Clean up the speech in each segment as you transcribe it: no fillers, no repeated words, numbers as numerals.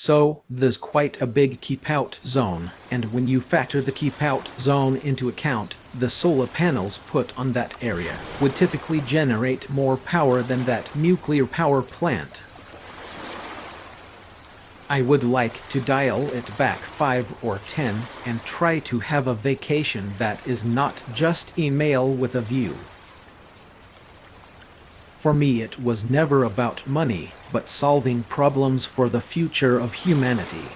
So, there's quite a big keep-out zone, and when you factor the keep-out zone into account, the solar panels put on that area would typically generate more power than that nuclear power plant. I would like to dial it back 5 or 10 and try to have a vacation that is not just email with a view. For me, it was never about money, but solving problems for the future of humanity.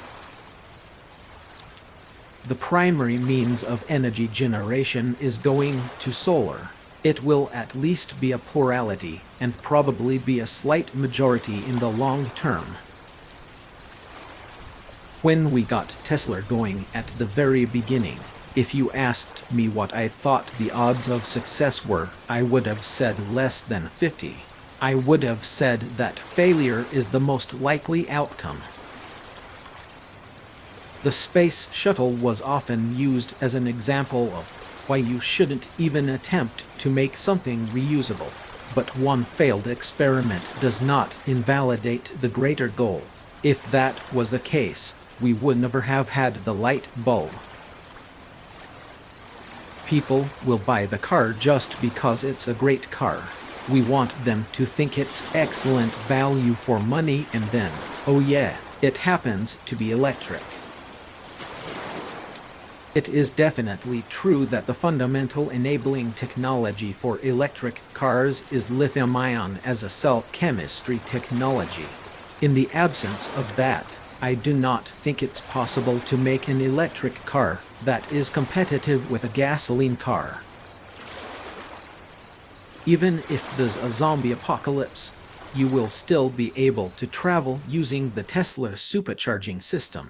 The primary means of energy generation is going to solar. It will at least be a plurality, and probably be a slight majority in the long term. When we got Tesla going at the very beginning, if you asked me what I thought the odds of success were, I would have said less than 50. I would have said that failure is the most likely outcome. The space shuttle was often used as an example of why you shouldn't even attempt to make something reusable. But one failed experiment does not invalidate the greater goal. If that was the case, we would never have had the light bulb. People will buy the car just because it's a great car. We want them to think it's excellent value for money, and then, oh yeah, it happens to be electric. It is definitely true that the fundamental enabling technology for electric cars is lithium-ion as a cell chemistry technology. In the absence of that, I do not think it's possible to make an electric car that is competitive with a gasoline car. Even if there's a zombie apocalypse, you will still be able to travel using the Tesla supercharging system.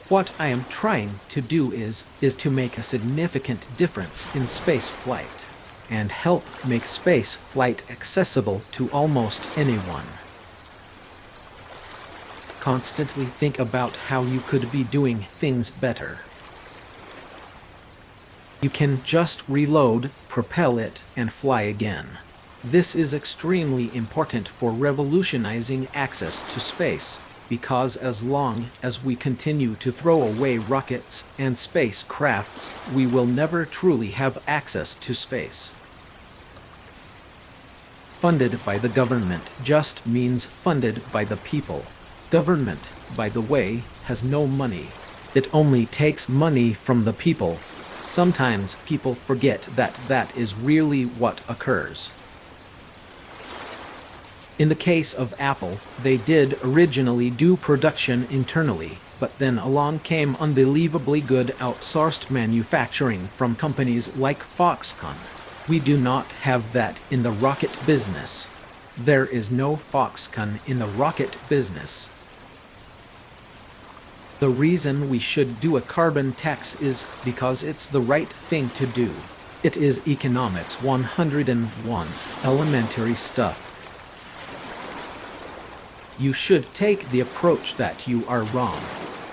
What I am trying to do is to make a significant difference in space flight, and help make space flight accessible to almost anyone. Constantly think about how you could be doing things better. You can just reload, propel it, and fly again. This is extremely important for revolutionizing access to space, because as long as we continue to throw away rockets and spacecrafts, we will never truly have access to space. Funded by the government just means funded by the people. Government, by the way, has no money. It only takes money from the people. Sometimes people forget that that is really what occurs. In the case of Apple, they did originally do production internally, but then along came unbelievably good outsourced manufacturing from companies like Foxconn. We do not have that in the rocket business. There is no Foxconn in the rocket business. The reason we should do a carbon tax is because it's the right thing to do. It is economics 101, elementary stuff. You should take the approach that you are wrong.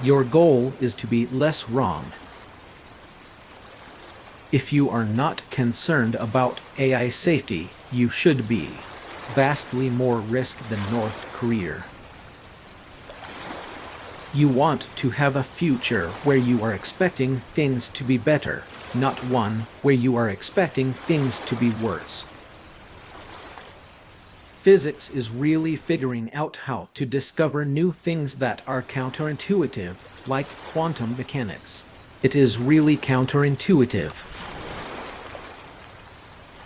Your goal is to be less wrong. If you are not concerned about AI safety, you should be. Vastly more risk than North Korea. You want to have a future where you are expecting things to be better, not one where you are expecting things to be worse. Physics is really figuring out how to discover new things that are counterintuitive, like quantum mechanics. It is really counterintuitive.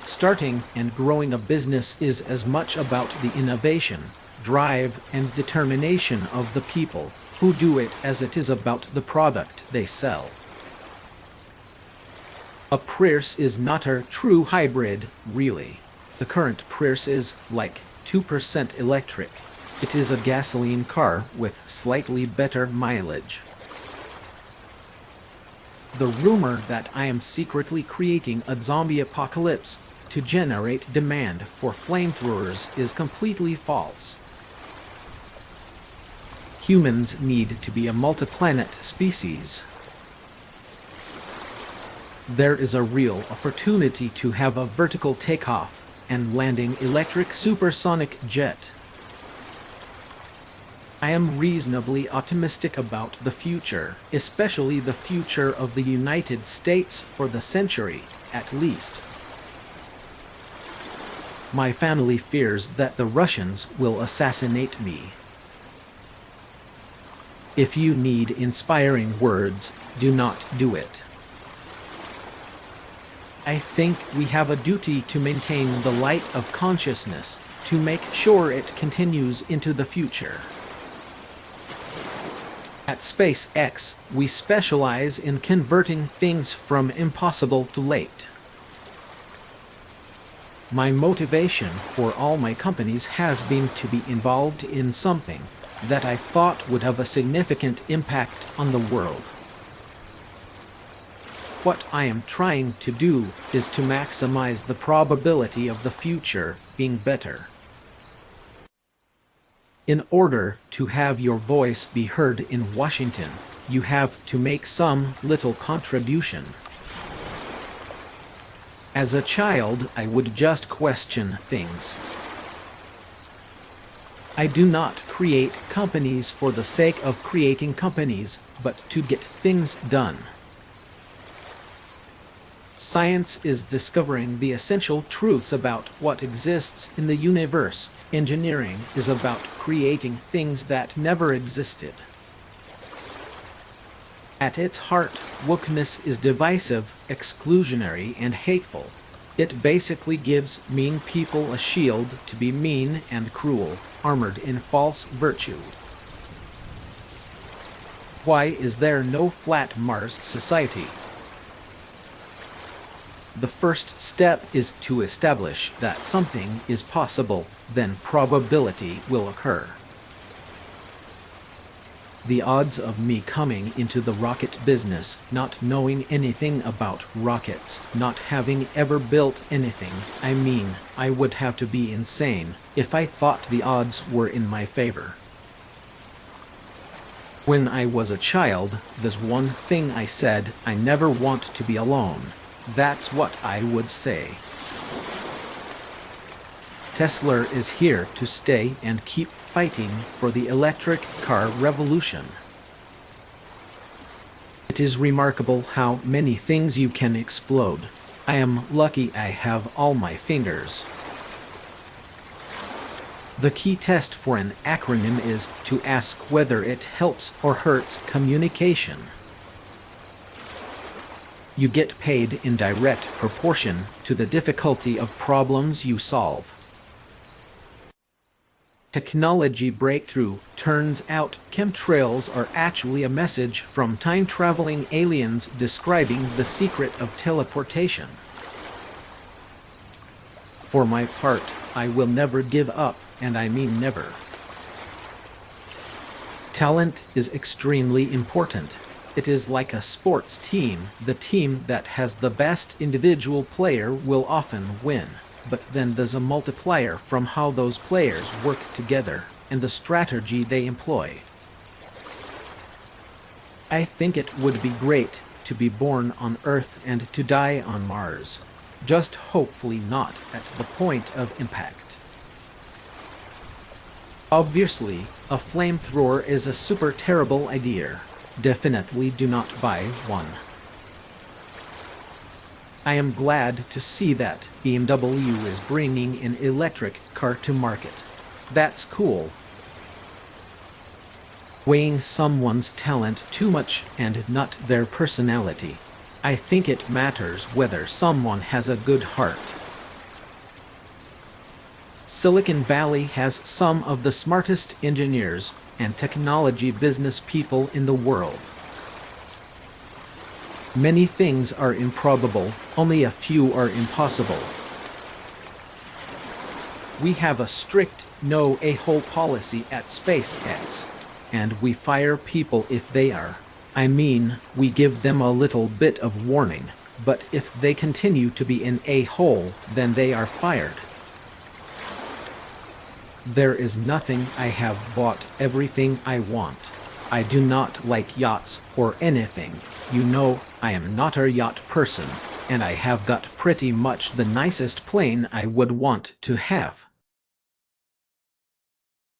Starting and growing a business is as much about the innovation, drive, and determination of the people who do it as it is about the product they sell. A Prius is not a true hybrid, really. The current Prius is like 2% electric. It is a gasoline car with slightly better mileage. The rumor that I am secretly creating a zombie apocalypse to generate demand for flamethrowers is completely false. Humans need to be a multi-planet species. There is a real opportunity to have a vertical takeoff and landing electric supersonic jet. I am reasonably optimistic about the future, especially the future of the United States for the century, at least. My family fears that the Russians will assassinate me. If you need inspiring words, do not do it. I think we have a duty to maintain the light of consciousness, to make sure it continues into the future. At SpaceX, we specialize in converting things from impossible to late. My motivation for all my companies has been to be involved in something that I thought would have a significant impact on the world. What I am trying to do is to maximize the probability of the future being better. In order to have your voice be heard in Washington, you have to make some little contribution. As a child, I would just question things. I do not create companies for the sake of creating companies, but to get things done. Science is discovering the essential truths about what exists in the universe. Engineering is about creating things that never existed. At its heart, wokeness is divisive, exclusionary, and hateful. It basically gives mean people a shield to be mean and cruel, armored in false virtue. Why is there no flat Mars society? The first step is to establish that something is possible, then probability will occur. The odds of me coming into the rocket business, not knowing anything about rockets, not having ever built anything, I would have to be insane if I thought the odds were in my favor. When I was a child, there's one thing I said: I never want to be alone. That's what I would say. Tesla is here to stay and keep fighting for the electric car revolution. It is remarkable how many things you can explode. I am lucky I have all my fingers. The key test for an acronym is to ask whether it helps or hurts communication. You get paid in direct proportion to the difficulty of problems you solve. Technology breakthrough. Turns out chemtrails are actually a message from time-traveling aliens describing the secret of teleportation. For my part, I will never give up, and I mean never. Talent is extremely important. It is like a sports team. The team that has the best individual player will often win. But then there's a multiplier from how those players work together and the strategy they employ. I think it would be great to be born on Earth and to die on Mars. Just hopefully not at the point of impact. Obviously, a flamethrower is a super terrible idea. Definitely do not buy one. I am glad to see that BMW is bringing an electric car to market. That's cool. Weighing someone's talent too much and not their personality. I think it matters whether someone has a good heart. Silicon Valley has some of the smartest engineers and technology business people in the world. Many things are improbable, only a few are impossible. We have a strict no a-hole policy at SpaceX, and we fire people if they are. We give them a little bit of warning, but if they continue to be an a-hole, then they are fired. There is nothing. I have bought everything I want. I do not like yachts or anything. You know, I am not a yacht person, and I have got pretty much the nicest plane I would want to have.